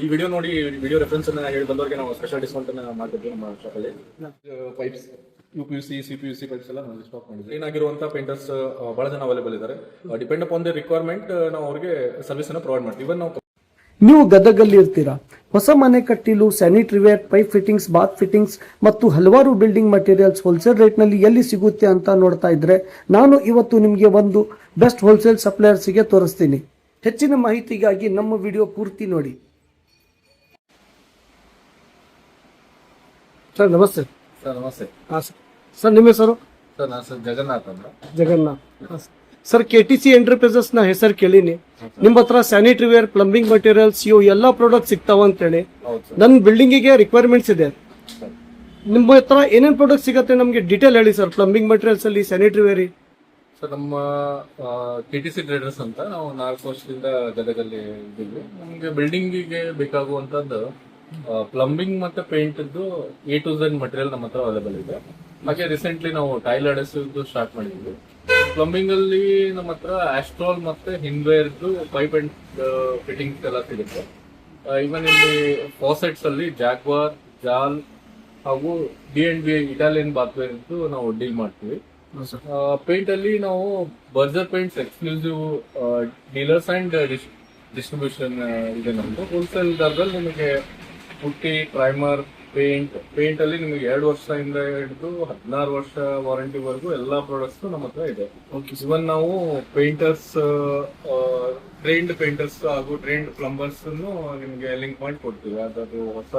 ಈ ವಿಡಿಯೋ ನೋಡಿ video reference ಅನ್ನ ಹೇಳಿ ಬಂದವರಿಗೆ ನಾವು ಸ್ಪೆಷಲ್ ಡಿಸ್ಕೌಂಟ್ ಅನ್ನ ಮಾಡ್ತಿದ್ವಿ ನಮ್ಮ ಶಾಪಲ್ಲಿ. ಪೈಪ್ಸ್ UPVC CPVC ಪೈಪ್ಸ್ ಎಲ್ಲ ನಾವು ಸ್ಟಾಕ್ ಮಾಡಿದ್ವಿ. ಏನಾಗಿರುವಂತ ಪೇಂಟರ್ಸ್ ಬಹಳ ಜನ ಅವೈಲೇಬಲ್ ಇದ್ದಾರೆ. ಡಿಪೆಂಡ್ ಅಪಾನ್ ದ ರಿಕ್ವೈರ್ಮೆಂಟ್ ನಾವು ಅವರಿಗೆ ಸರ್ವಿಸ್ ಅನ್ನ ಪ್ರೊವೈಡ್ ಮಾಡ್ತೀವಿ. ಇವನ್ ನಾವು ನೀವು ಗದಗಲ್ಲಿ ಇರ್ತೀರಾ, ಹೊಸ ಮನೆ ಕಟ್ಟಿಲು, sanitary ware, pipe fittings, bath fittings ಮತ್ತು ಹಲವಾರು ಬಿಲ್ಡಿಂಗ್ ಮಟೀರಿಯಲ್ಸ್ ಹೋಲ್ಸೇಲ್ ರೇಟ್ನಲ್ಲಿ ಎಲ್ಲಿ ಸಿಗುತ್ತೆ ಅಂತ ನೋಡ್ತಾ ಇದ್ರೆ ನಾನು ಇವತ್ತು ನಿಮಗೆ ಒಂದು ಬೆಸ್ಟ್ ಹೋಲ್ಸೇಲ್ ಸಪ್ಲೈಯರ್ಸ್ಗೆ ತೋರಿಸ್ತೀನಿ. ಹೆಚ್ಚಿನ ಮಾಹಿತಿಗಾಗಿ ನಮ್ಮ ವಿಡಿಯೋ ಪೂರ್ತಿ ನೋಡಿ. ಸರ್ ನಮಸ್ತೆ. ಸರ್ ನಮಸ್ತೆ. ಹಾಂ ಸರ್. ಸರ್ ನಿಮ್ಮ ಹೆಸರು? ಸರ್ ನಾನು ಸರ್ ಜಗನ್ನಾಥ್ ಅಂತ. ಜಗನ್ನಾಥ್. ಸರ್ KTC ಎಂಟರ್ಪ್ರೈಸಸ್ ನ ಹೆಸರು ಕೇಳಿನಿ. ನಿಮ್ಮ ಹತ್ರ ಸ್ಯಾನಿಟರಿ ವೇರ್, ಪ್ಲಂಬಿಂಗ್ ಮಟೀರಿಯಲ್ಸ್ ಇವು ಎಲ್ಲಾ ಪ್ರಾಡಕ್ಟ್ ಸಿಗ್ತಾವ ಅಂತೇಳಿ. ನನ್ನ ಬಿಲ್ಡಿಂಗಿಗೆ ರಿಕ್ವೈರ್ಮೆಂಟ್ಸ್ ಇದೆ. ನಿಮ್ಮ ಹತ್ರ ಏನೇನು ಪ್ರಾಡಕ್ಟ್ ಸಿಗುತ್ತೆ ನಮಗೆ ಡೀಟೇಲ್ ಹೇಳಿ ಸರ್. ಪ್ಲಂಬಿಂಗ್ ಮಟೀರಿಯಲ್ಸ್ ಅಲ್ಲಿ, ಸ್ಯಾನಿಟರಿ ವೇರ್. ಸರ್ ನಮ್ಮ KTC ಟ್ರೇಡರ್ಸ್ ಅಂತ ನಾವು 4 ವರ್ಷದಿಂದ ಗದಗಲ್ಲಿ ಇದ್ದೀವಿ. ನಮಗೆ ಬಿಲ್ಡಿಂಗಿಗೆ ಬೇಕಾಗುವಂತದ್ದು ಪ್ಲಂಬಿಂಗ್ ಮತ್ತೆ paint A to Z material ನಮ್ಮ ಹತ್ರ ಅವೈಲೇಬಲ್ ಇದೆ. ಹಾಗೆ ರೀಸೆಂಟ್ಲಿ ನಾವು ಟೈಲ್ ಅಡೆಸಿವ್ ಸ್ಟಾರ್ಟ್ ಮಾಡಿದ್ವಿ. ಪ್ಲಂಬಿಂಗ್ ಅಲ್ಲಿ ನಮ್ಮ ಹತ್ರ ಆಸ್ಟ್ರಾಲ್ ಮತ್ತೆ ಹಿಂದ್ವೇರ್ದು ಪೈಪ್ ಅಂಡ್ ಫಿಟ್ಟಿಂಗ್ಸ್ ಎಲ್ಲ ಸಿಗುತ್ತೆ. ಇವನ್ ಇಲ್ಲಿ ಫಾಸೆಟ್ಸ್ ಅಲ್ಲಿ ಜಾಗ್ವಾರ್, ಜಾಲ್ ಹಾಗೂ D&B ಇಟಾಲಿಯನ್ ಬಾತ್ವೇರ್ ನಾವು ಡೀಲ್ ಮಾಡ್ತೀವಿ. ಪೇಂಟ್ ಅಲ್ಲಿ ನಾವು Berger paints exclusive dealers and distribution ಇದೆ ನಮ್ದು. ಹೋಲ್ಸೇಲ್ ದರದಲ್ಲಿ ನಿಮಗೆ ಪುಟ್ಟಿ, ಪ್ರೈಮರ್, ಪೇಂಟ್ ಅಲ್ಲಿ ನಿಮಗೆ 2 ವರ್ಷದಿಂದ ಹಿಡಿದು 16 ವರ್ಷ ವಾರಂಟಿವರೆಗೂ ಎಲ್ಲಾ ಪ್ರಾಡಕ್ಟ್ಸ್ ನಮ್ಮ ಹತ್ರ ಇದೆ. ಇವನ್ ನಾವು ಪೇಂಟರ್ಸ್, ಟ್ರೈನ್ಡ್ ಪೇಂಟರ್ಸ್ ಹಾಗೂ ಟ್ರೈನ್ಡ್ ಪ್ಲಂಬರ್ಸ್ ನಿಮ್ಗೆ ಲಿಂಕ್ ಮಾಡಿ ಕೊಡ್ತೀವಿ. ಅದಾದ್ರು ಹೊಸ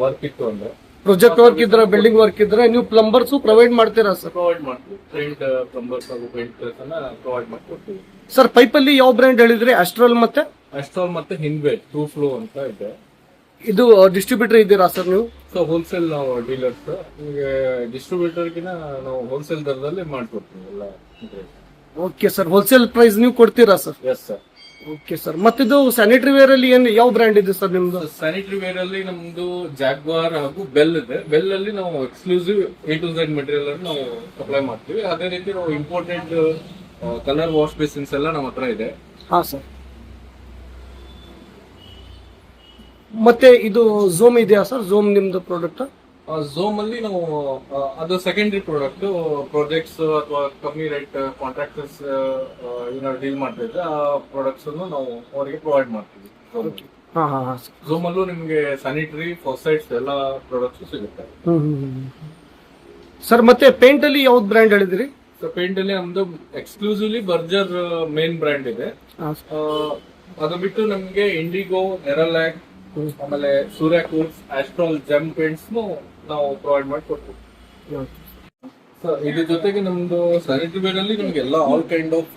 ವರ್ಕ್ ಇತ್ತು ಅಂದ್ರೆ, ಪ್ರಾಜೆಕ್ಟ್ ವರ್ಕ್ ಇದ್ರೆ, ಬಿಲ್ಡಿಂಗ್ ವರ್ಕ್ ಇದ್ರೆ ನೀವು ಪ್ಲಂಬರ್ಸ್ ಪ್ರೊವೈಡ್ ಮಾಡ್ತೀರಾ ಸರ್? ಪ್ರೊವೈಡ್ ಮಾಡ್ತೀವಿ. ಟ್ರೈನ್ಡ್ ಪ್ಲಂಬರ್ಸ್ ಹಾಗೂ ಪೇಂಟರ್ಸ್ ಅನ್ನ ಪ್ರೊವೈಡ್ ಮಾಡಿ ಕೊಡ್ತೀವಿ. ಸರ್ ಪೈಪ್ ಅಲ್ಲಿ ಯಾವ ಬ್ರ್ಯಾಂಡ್ ಹೇಳಿದ್ರಿ? ಆಸ್ಟ್ರಾಲ್ ಮತ್ತೆ ಹಿಂದ್ವೆ ಟ್ರೂ ಫ್ಲೋ ಅಂತ ಇದೆ. ಇದು ಡಿಸ್ಟ್ರಿಬ್ಯೂಟರ್ ಇದ್ದೀರಾ ಸರ್ ನೀವು? ಸೊ ಹೋಲ್ಸೇಲ್ ನಾವು ಡೀಲರ್ಸ್. ನಿಮಗೆ ಡಿಸ್ಟ್ರಿಬ್ಯೂಟರ್ಗಿನ ನಾವು ಹೋಲ್ಸೇಲ್ ದರದಲ್ಲಿ ಮಾಡ್ಕೊಡ್ತೀವಿ ಎಲ್ಲ. Okay sir. ಹೋಲ್ಸೇಲ್ ಪ್ರೈಸ್ ನೀವು ಕೊಡ್ತೀರಾ sir? Yes sir. Okay sir. ಮತ್ತಿದು ಸ್ಯಾನಿಟರಿ ವೇರ್ ಅಲ್ಲಿ ಏನು ಯಾವ ಬ್ರ್ಯಾಂಡ್ ಇದೆ ಸರ್ ನಿಮ್ದು? ಸ್ಯಾನಿಟರಿ ವೇರ್ ಅಲ್ಲಿ ನಮ್ದು ಜಾಗ್ವಾರ್ ಹಾಗೂ ಬೆಲ್ ಇದೆ. ಬೆಲ್ ಅಲ್ಲಿ ನಾವು exclusive A to Z material ಅನ್ನು ನಾವು ಸಪ್ಲೈ ಮಾಡ್ತೀವಿ. ಅದೇ ರೀತಿ ನಾವು ಇಂಪೋರ್ಟೆಡ್ ಕಲರ್ ವಾಶ್ ಬೇಸಿನ್ಸ್ ಎಲ್ಲ ನಮ್ಮ ಹತ್ರ ಇದೆ. ಹಾ ಸರ್. ಮತ್ತೆ ಇದು ಝೋಮ್ ಇದೆಯಾ ಸರ್? ಝೋಮ್ ನಿಮ್ದು ಪ್ರಾಡಕ್ಟ್? ಝೋಮ್ ಅಲ್ಲಿ ನಾವು ಅದು ಸೆಕೆಂಡರಿ ಪ್ರಾಡಕ್ಟ್. ಪ್ರಾಜೆಕ್ಟ್ಸ್ ಅಥವಾ ಕಮ್ಮಿ ರೇಟ್ ಕಾಂಟ್ರಾಕ್ಟರ್ಸ್ ಏನಾದ್ರು ಡೀಲ್ ಮಾಡ್ತಾ ಇದ್ರೆ ಆ ಪ್ರಾಡಕ್ಟ್ಸ್ ಅನ್ನು ನಾವು ಅವರಿಗೆ ಪ್ರೊವೈಡ್ ಮಾಡ್ತೀವಿ. ಝೋಮ್ ಅಲ್ಲೂ ನಿಮ್ಗೆ ಸ್ಯಾನಿಟರಿ, ಫಾಸೆಟ್ಸ್ ಎಲ್ಲ ಪ್ರಾಡಕ್ಟ್ಸ್ ಸಿಗುತ್ತೆ. ಸರ್ ಮತ್ತೆ ಪೇಂಟ್ ಅಲ್ಲಿ ಯಾವ್ದು ಬ್ರ್ಯಾಂಡ್ ಹೇಳಿದ್ರಿ? ಪೇಂಟ್ ಅಲ್ಲಿ ನಮ್ದು ಎಕ್ಸ್ಕ್ಲೂಸಿವ್ಲಿ ಬರ್ಜರ್ ಮೇನ್ ಬ್ರ್ಯಾಂಡ್ ಇದೆ. ಅದು ಬಿಟ್ಟು ನಮ್ಗೆ ಇಂಡಿಗೋ, ನೆರಲ್ಯಾಕ್, ಆಮೇಲೆ ಸೂರ್ಯಾಕೂರ್ಸ್, ಆಸ್ಟ್ರಾಲ್, ಜೆಮ್ ಪೇಂಟ್ಸ್ ನಾವು ಪ್ರೊವೈಡ್ ಮಾಡಿ ಕೊಡ್ತೀವಿ. ಇದ್ರ ಜೊತೆಗೆ ನಮ್ದು ಸ್ಯಾನಿಟರಿ ವೇರ್ ಅಲ್ಲಿ ನಿಮ್ಗೆ ಎಲ್ಲ all kind of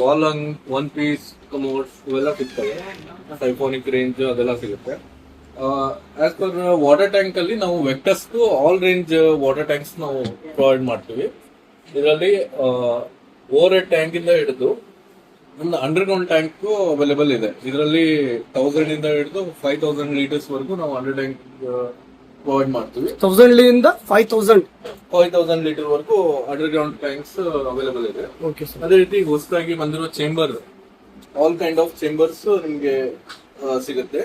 wall, one piece commodes ಇವೆಲ್ಲ ಸಿಗ್ತವೆ. ಸೈಫೋನಿಕ್ ರೇಂಜ್ ಅದೆಲ್ಲ ಸಿಗುತ್ತೆ. ಆಸ್ ಪರ್ ವಾಟರ್ ಟ್ಯಾಂಕ್ ಅಲ್ಲಿ ನಾವು vectors all range water thanks ನಾವು ಪ್ರೊವೈಡ್ ಮಾಡ್ತೀವಿ. ಇದರಲ್ಲಿ ಓವರ್ ಹೆಡ್ ಟ್ಯಾಂಕ್ ಇಂದ ಹಿಡಿದು ನಮ್ದು ಅಂಡರ್ ಗ್ರೌಂಡ್ ಟ್ಯಾಂಕ್ ಅವೈಲೇಬಲ್ ಇದೆ. ಇದರಲ್ಲಿ 1000 ಇಂದ ಹಿಡಿದು 5000 ಲೀಟರ್ಸ್ ವರೆಗೂ ನಾವು ಅಂಡರ್ ಟ್ಯಾಂಕ್ ಪ್ರೊವೈಡ್ ಮಾಡ್ತೀವಿ. 1000 ಇಂದ 5000 ಲೀಟರ್ ವರೆಗೂ ಅಂಡರ್ ಗ್ರೌಂಡ್ ಟ್ಯಾಂಕ್ಸ್ ಅವೈಲೇಬಲ್ ಇದೆ. ಅದೇ ರೀತಿ ಹೊಸದಾಗಿ ಬಂದಿರೋ chamber, all kind of chambers ನಿಮ್ಗೆ ಸಿಗುತ್ತೆ.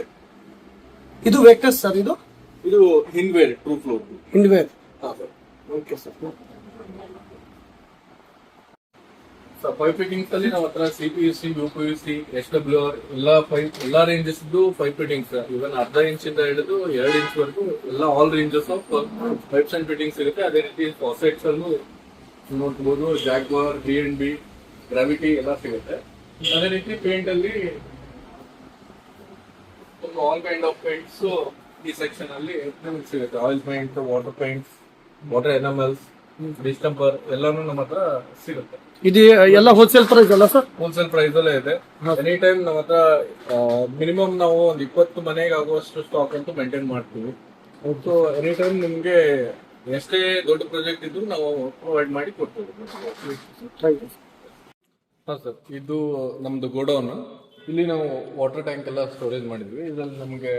ಇದು ವೆಕ್ಟರ್ಸ್ ಸರ್? ಇದು Hindware true floor. Hindware. Okay sir. Pipe fittings ಅಲ್ಲಿ ನಮ್ಮ ಹತ್ರ CPVC, UPVC, SWR ಎಲ್ಲಾ ranges pipe fittings, even 1/2 inch ಇಂದ ಹಿಡಿದು 2 ಇಂಚ್ ವರೆಗೂ ಎಲ್ಲ all ranges of pipes and fittings ಸಿಗುತ್ತೆ. ಅದೇ ರೀತಿ ಫಾಸೆಟ್ಸ್ ಅಲ್ಲೂ ನೋಡ್ಬೋದು, ಜಾಗ್ವಾರ್, D&B, ಗ್ರಾವಿಟಿ ಎಲ್ಲ ಸಿಗುತ್ತೆ. ಅದೇ ರೀತಿ ಪೇಂಟ್ ಅಲ್ಲಿ ಆಲ್ ಕೈಂಡ್ ಆಫ್ ಪೇಂಟ್ಸ್ ಈ ಸೆಕ್ಷನ್ ಅಲ್ಲಿ ನಮಗೆ ಸಿಗುತ್ತೆ. Oil paint, water paints, water enamels, distemper ಎಲ್ಲಾನು ನಮ್ಮ ಹತ್ರ ಸಿಗುತ್ತೆ. ಇದು ಎಲ್ಲ ಹೋಲ್ಸೇಲ್ ಪ್ರೈಸ್ ಅಲ್ಲ ಸರ್? ಹೋಲ್ಸೇಲ್ ಪ್ರೈಸ್ ಅಲ್ಲೇ ಇದೆ. ಎನಿ ಟೈಮ್ ನಮ್ಮ ಹತ್ರ ಮಿನಿಮಮ್ ನಾವು ಒಂದು 20 ಮನೆಗೆ ಆಗುವಷ್ಟು ಸ್ಟಾಕ್ ಅಂತೂ ಮೇಂಟೈನ್ ಮಾಡ್ತೀವಿ. ಸೊ ಎನಿ ಟೈಮ್ ನಿಮ್ಗೆ ಎಷ್ಟೇ ದೊಡ್ಡ ಪ್ರಾಜೆಕ್ಟ್ ಇದ್ರು ನಾವು ಪ್ರೊವೈಡ್ ಮಾಡಿ ಕೊಡ್ತೀವಿ. ಹಾ ಸರ್, ಇದು ನಮ್ದು ಗೋಡೌನ್. ಇಲ್ಲಿ ನಾವು ವಾಟರ್ ಟ್ಯಾಂಕ್ ಎಲ್ಲ ಸ್ಟೋರೇಜ್ ಮಾಡಿದ್ವಿ. ಇದರಲ್ಲಿ ನಮಗೆ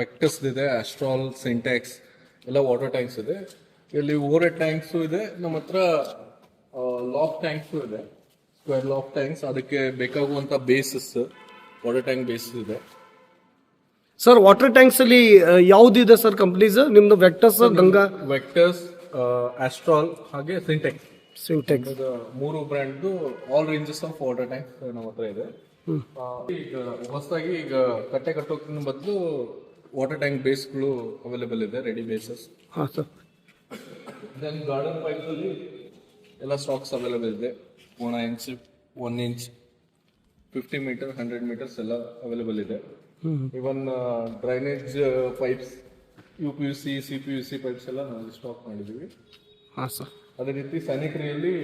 ವೆಕ್ಟರ್ಸ್ ಇದೆ, ಆಸ್ಟ್ರಾಲ್, ಸಿಂಟ್ಯಾಕ್ಸ್ ಎಲ್ಲ ವಾಟರ್ ಟ್ಯಾಂಕ್ಸ್ ಇದೆ. ಇಲ್ಲಿ ಓವರ್ ಹೆಡ್ ಟ್ಯಾಂಕ್ಸ್ ಇದೆ. ನಮ್ಮ ಹತ್ರ ಲಾಫ್ಟ್ ಟ್ಯಾಂಕ್ಸ್ ಇದೆ, ಸ್ಕ್ವೇರ್ ಲಾಫ್ಟ್ ಟ್ಯಾಂಕ್ಸ್. ಅದಕ್ಕೆ ಬೇಕಾಗುವಂತ ಬೇಸಸ್ ವಾಟರ್ ಟ್ಯಾಂಕ್ ಬೇಸ್ ಇದೆ. ಸರ್ ವಾಟರ್ ಟ್ಯಾಂಕ್ಸ್ ಅಲ್ಲಿ ಯಾವ್ದಿದೆ ಸರ್ ಕಂಪ್ನೀಸ್ ನಿಮ್ದು? ವೆಕ್ಟರ್ಸ್, ಗಂಗಾ, ವೆಕ್ಟರ್ಸ್, ಆಸ್ಟ್ರಾಲ್ ಹಾಗೆ ಸಿಂಟೆಕ್ಸ್. ಸಿಂಟೆಕ್ಸ್ ಮೂರು brand all ranges of water tank ನಮ್ಮ ಹತ್ರ ಇದೆ. ಈಗ ಹೊಸದಾಗಿ ಈಗ ಕಟ್ಟೆ ಕಟ್ಟೋಕ್ಕಿಂತ ಬದಲು ವಾಟರ್ ಟ್ಯಾಂಕ್ ಬೇಸ್ಗಳು ಅವೈಲೇಬಲ್ ಇದೆ, ರೆಡಿ ಬೇಸಸ್. ಹಾಂ ಸರ್. ದೆನ್ ಗಾರ್ಡನ್ ಪೈಪ್ ಅಲ್ಲಿ ಎಲ್ಲ ಸ್ಟಾಕ್ಸ್ ಅವೈಲೇಬಲ್ ಇದೆ. 1 ಇಂಚ್, 1 ಇಂಚ್, 50 ಮೀಟರ್, 100 ಮೀಟರ್ಸ್ ಎಲ್ಲ ಅವೈಲೇಬಲ್ ಇದೆ. Even drainage pipes, UPVC, CPVC pipes ಎಲ್ಲ ನಾವು ಸ್ಟಾಕ್ ಮಾಡಿದ್ದೀವಿ. ಹಾಂ ಸರ್. ಅದೇ ರೀತಿ ಸ್ಯಾನಿಟರಿಯಲ್ಲಿ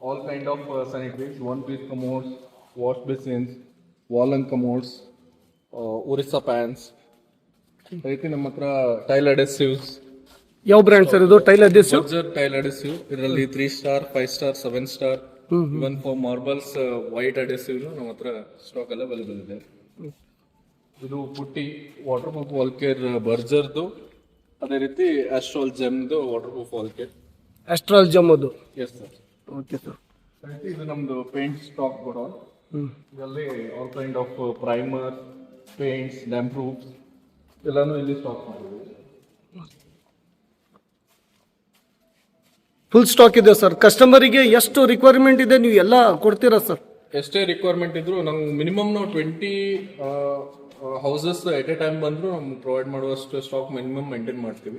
all kind of sanitaries, 1 piece commodes, wash basins, wall and commodes, Orissa pans. ಅದೇ ರೀತಿ ನಮ್ಮ ಹತ್ರ ಟೈಲ್ ಅಡೆಸಿವ್ಸ್. ಯಾವ ಬ್ರ್ಯಾಂಡ್ ಸರ್ ಇದು? Tile adhesive. Berger tile adhesive, ಇದರಲ್ಲಿ 3 star, 5 star, 7 star. Even for marbles white adhesive ನಮ್ಮ ಹತ್ರ ಸ್ಟಾಕ್ ಎಲ್ಲ ಅವೈಲೇಬಲ್ ಇದೆ. ಇದು putty water proof wall care ಬರ್ಜರ್ದು. ಅದೇ ರೀತಿ ಆಸ್ಟ್ರಾಲ್ ಜೆಮ್ದು water proof wall care. Astral gem ಅದು. Yes sir. Okay sir. ಇದು ನಮ್ದು ಪೇಂಟ್ ಸ್ಟಾಕ್ ಗೋಡೌನ್. ಇದರಲ್ಲಿ all kind of primer, paints, damp proofs ಎಲ್ಲಾನು ಇಲ್ಲಿ ಸ್ಟಾಕ್ ಮಾಡಿದ್ದೀವಿ. ಫುಲ್ ಸ್ಟಾಕ್ ಇದೆ ಸರ್. ಕಸ್ಟಮರಿಗೆ ಎಷ್ಟು ರಿಕ್ವೈರ್ಮೆಂಟ್ ಇದೆ ನೀವು ಎಲ್ಲ ಕೊಡ್ತೀರಾ ಸರ್? ಎಷ್ಟೇ ರಿಕ್ವೈರ್ಮೆಂಟ್ ಇದ್ರು ನಾವು ಮಿನಿಮಮ್ ನಾವು 20 ಹೌಸಸ್ ಎಟ್ ಎ ಟೈಮ್ ಬಂದ್ರು ನಮ್ಗೆ ಪ್ರೊವೈಡ್ ಮಾಡುವಷ್ಟು ಸ್ಟಾಕ್ ಮಿನಿಮಮ್ ಮೇಂಟೈನ್ ಮಾಡ್ತೀವಿ.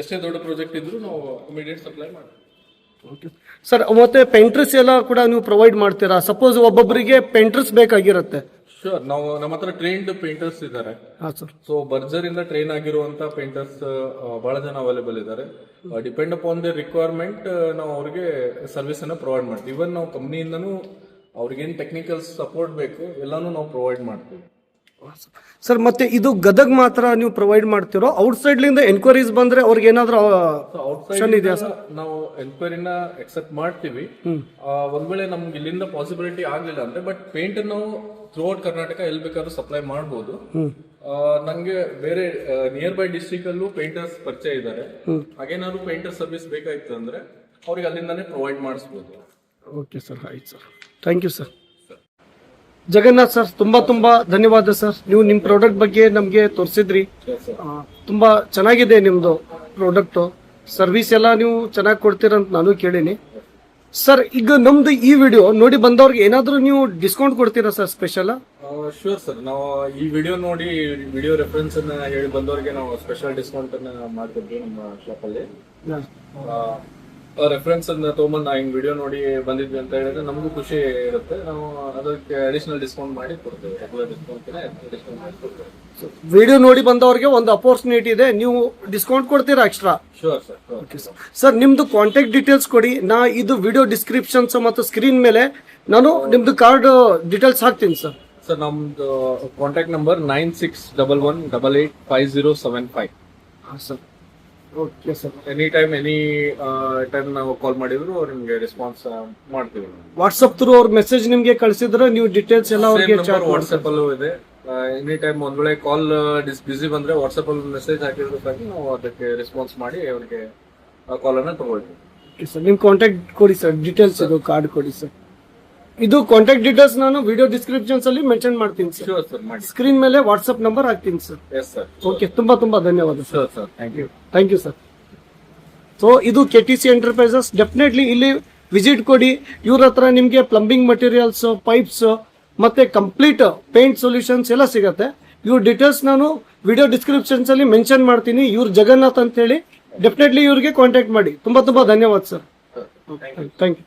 ಎಷ್ಟೇ ದೊಡ್ಡ ಪ್ರಾಜೆಕ್ಟ್ ಇದ್ರು ನಾವು ಇಮಿಡಿಯೇಟ್ ಸಪ್ಲೈ ಮಾಡ್ತೀವಿ. ಸರ್ ಮತ್ತೆ ಪೇಂಟರ್ಸ್ ಎಲ್ಲ ಕೂಡ ನೀವು ಪ್ರೊವೈಡ್ ಮಾಡ್ತೀರಾ? ಸಪೋಸ್ ಒಬ್ಬೊಬ್ಬರಿಗೆ ಪೇಂಟರ್ಸ್ ಬೇಕಾಗಿರುತ್ತೆ. ಶೂರ್, ನಾವು ನಮ್ಮ ಹತ್ರ ಟ್ರೈನ್ಡ್ ಪೇಂಟರ್ಸ್ ಇದ್ದಾರೆ. ಹಾಂ ಸರ್. ಸೊ ಬರ್ಜರ್ ಇಂದ ಟ್ರೈನ್ ಆಗಿರುವಂತ ಪೇಂಟರ್ಸ್ ಬಹಳ ಜನ ಅವೈಲೇಬಲ್ ಇದ್ದಾರೆ. ಡಿಪೆಂಡ್ ಅಪಾನ್ ದ ರಿಕ್ವೈರ್ಮೆಂಟ್ ನಾವು ಅವ್ರಿಗೆ ಸರ್ವಿಸ್ ಅನ್ನ ಪ್ರೊವೈಡ್ ಮಾಡ್ತೀವಿ. ಇವನ್ ನಾವು ಕಂಪ್ನಿಯಿಂದನೂ ಅವ್ರಿಗೇನು ಟೆಕ್ನಿಕಲ್ ಸಪೋರ್ಟ್ ಬೇಕು ಎಲ್ಲಾನು ನಾವು ಪ್ರೊವೈಡ್ ಮಾಡ್ತೀವಿ. ಸರ್ ಮತ್ತೆ ಇದು ಗದಗ್ ಮಾತ್ರ ನೀವು ಪ್ರೊವೈಡ್ ಮಾಡ್ತಿರೋ? ಔಟ್ಸೈಡ್ ಲಿಂದ ಎನ್ಕ್ವೈರೀಸ್ ಬಂದ್ರೆ ಅವ್ರಿಗೆ ಏನಾದ್ರು ಆಪ್ಷನ್ ಇದೆಯಾ ಸರ್? ನಾವು ಎನ್ಕ್ವೈರಿನ ಎಕ್ಸೆಪ್ಟ್ ಮಾಡ್ತೀವಿ. ಒಂದ್ ವೇಳೆ ನಮ್ಗೆ ಇಲ್ಲಿಂದ ಪಾಸಿಬಿಲಿಟಿ ಆಗ್ಲಿಲ್ಲ ಅಂದ್ರೆ ಬಟ್ ಪೇಂಟ್ ನಾವು ಥ್ರೂ ಔಟ್ ಕರ್ನಾಟಕ ಎಲ್ಲಿ ಬೇಕಾದ್ರೂ ಸಪ್ಲೈ ಮಾಡಬಹುದು. ನಂಗೆ ಬೇರೆ ನಿಯರ್ ಬೈ ಡಿಸ್ಟ್ರಿಕ್ಟ್ ಅಲ್ಲೂ ಪೇಂಟರ್ಸ್ ಪರಿಚಯ ಇದ್ದಾರೆ. ಹಾಗೇನಾದ್ರು ಪೇಂಟರ್ ಸರ್ವಿಸ್ ಬೇಕಾಯ್ತು ಅಂದ್ರೆ ಅವ್ರಿಗೆ ಅಲ್ಲಿಂದಾನೇ ಪ್ರೊವೈಡ್ ಮಾಡಿಸ್ಬೋದು. ಓಕೆ ಸರ್, ಆಯ್ತು sir. Thank you sir. Jagannath sir, ತುಂಬಾ ಧನ್ಯವಾದ ಸರ್. ನೀವು ನಿಮ್ಮ ಪ್ರಾಡಕ್ಟ್ ಬಗ್ಗೆ ನಮಗೆ ತೋರಿಸಿದ್ರಿ. ತುಂಬಾ ಚೆನ್ನಾಗಿದೆ ನಿಮ್ದು ಪ್ರಾಡಕ್ಟ್. ಸರ್ವಿಸ್ ಎಲ್ಲ ನೀವು ಚೆನ್ನಾಗಿ ಕೊಡ್ತೀರಂತ ನಾನು ಕೇಳೀನಿ ಸರ್. ಈಗ ನಮ್ದು ಈ ವಿಡಿಯೋ ನೋಡಿ ಬಂದವ್ರಿಗೆ ಏನಾದರೂ ನೀವು ಡಿಸ್ಕೌಂಟ್ ಕೊಡ್ತೀರಾ ಸರ್ ಸ್ಪೆಷಲ್? ಶೂರ್ ಸರ್, ನಾವು ಈ ವಿಡಿಯೋ ನೋಡಿ ವಿಡಿಯೋ ರೆಫರೆನ್ಸ್ ಅನ್ನ ಹೇಳಿ ಬಂದವರಿಗೆ ನಾವು ಸ್ಪೆಷಲ್ ಡಿಸ್ಕೌಂಟ್ ಅನ್ನ ಮಾಡ್ತಿದ್ವಿ ನಮ್ಮ ಶಾಪ್ ಅಲ್ಲಿ. ರೆಫರೆನ್ಸ್ ಅನ್ನ ತಗೊಂಬಂದು ನಾ ಹಿಂಗ್ ವಿಡಿಯೋ ನೋಡಿ ಬಂದಿದ್ವಿ ಅಂತ ಹೇಳಿದ್ರೆ ನಮಗೂ ಖುಷಿ ಇರುತ್ತೆ. ನಾವು ಅದಕ್ಕೆ ಅಡಿಷನಲ್ ಡಿಸ್ಕೌಂಟ್ ಮಾಡಿ ಕೊಡ್ತೇವೆ. ವಿಡಿಯೋ ನೋಡಿ ಬಂದವ್ರಿಗೆ ಒಂದು ಅಪರ್ಚುನಿಟಿ ಇದೆ, ನೀವು ಡಿಸ್ಕೌಂಟ್ ಕೊಡ್ತೀರಾ extra? Sure sir. Okay sir. Sir ನಿಮ್ದು ಕಾಂಟ್ಯಾಕ್ಟ್ ಡೀಟೇಲ್ಸ್ ಕೊಡಿ. ನಾ ಇದು ವಿಡಿಯೋ ಡಿಸ್ಕ್ರಿಪ್ಷನ್ಸ್ ಮತ್ತು ಸ್ಕ್ರೀನ್ ಮೇಲೆ ನಾನು ನಿಮ್ದು ಕಾರ್ಡ್ ಡೀಟೇಲ್ಸ್ ಹಾಕ್ತೀನಿ ಸರ್. ಸರ್ ನಮ್ದು ಕಾಂಟ್ಯಾಕ್ಟ್ ನಂಬರ್ 9611885075. ಹಾಂ sir. Okay sir. Any time ನಾವು ಕಾಲ್ ಮಾಡಿದ್ರು ನಿಮ್ಗೆ ರೆಸ್ಪಾನ್ಸ್ ಮಾಡ್ತೀವಿ. ವಾಟ್ಸ್ಆಪ್ ಥ್ರೂ ಅವ್ರ ಮೆಸೇಜ್ ನಿಮ್ಗೆ ಕಳಿಸಿದ್ರೆ ನೀವು ಡೀಟೇಲ್ಸ್ ಎಲ್ಲ ಅವ್ರಿಗೆ ವಾಟ್ಸ್ಆಪ್ ಅಲ್ಲೂ ಇದೆ. ಎನಿ ಟೈಮ್ ಒಂದ್ ವೇಳೆ ಕಾಲ್ ಬಿಸಿ ಬಂದ್ರೆ ವಾಟ್ಸ್ಆಪ್ ಅಲ್ಲಿ ಮೆಸೇಜ್ ಹಾಕಿರೋದಕ್ಕಾಗಿ ನಾವು ಅದಕ್ಕೆ ರೆಸ್ಪಾನ್ಸ್ ಮಾಡಿ ಅವ್ರಿಗೆ ಕಾಲ್ ಅನ್ನ ತಗೊಳ್ತೀವಿ. Okay sir. ನಿಮ್ ಕಾಂಟ್ಯಾಕ್ಟ್ ಕೊಡಿ ಸರ್, ಡೀಟೇಲ್ಸ್ ಇದು ಕಾರ್ಡ್ ಕೊಡಿ ಸರ್. ಇದು ಕಾಂಟ್ಯಾಕ್ಟ್ ಡೀಟೇಲ್ಸ್ ನಾನು ವಿಡಿಯೋ ಡಿಸ್ಕ್ರಿಪ್ಷನ್ಸ್ ಅಲ್ಲಿ ಮೆನ್ಷನ್ ಮಾಡ್ತೀನಿ ಸರ್. ಶೂರ್ ಸರ್, ಮಾಡಿ. ಸ್ಕ್ರೀನ್ ಮೇಲೆ ವಾಟ್ಸ್ಆಪ್ ನಂಬರ್ ಹಾಕ್ತೀನಿ ಸರ್. Yes sir. ಓಕೆ, ತುಂಬಾ ಧನ್ಯವಾದ sir. Sir thank you. Thank you sir. So ಇದು KTC ಎಂಟರ್ಪ್ರೈಸಸ್. ಡೆಫಿನೆಟ್ಲಿ ಇಲ್ಲಿ ವಿಸಿಟ್ ಕೊಡಿ. ಇವ್ರ ಹತ್ರ ನಿಮಗೆ ಪ್ಲಂಬಿಂಗ್ ಮಟೀರಿಯಲ್ಸ್, ಪೈಪ್ಸ್ ಮತ್ತೆ ಕಂಪ್ಲೀಟ್ ಪೇಂಟ್ ಸೊಲ್ಯೂಷನ್ಸ್ ಎಲ್ಲ ಸಿಗತ್ತೆ. ಇವ್ರ ಡೀಟೇಲ್ಸ್ ನಾನು ವಿಡಿಯೋ ಡಿಸ್ಕ್ರಿಪ್ಷನ್ಸ್ ಅಲ್ಲಿ ಮೆನ್ಷನ್ ಮಾಡ್ತೀನಿ. ಇವ್ರ ಜಗನ್ನಾಥ್ ಅಂತ ಹೇಳಿ. ಡೆಫಿನೆಟ್ಲಿ ಇವ್ರಿಗೆ ಕಾಂಟ್ಯಾಕ್ಟ್ ಮಾಡಿ. ತುಂಬಾ ಧನ್ಯವಾದ ಸರ್. Thank you.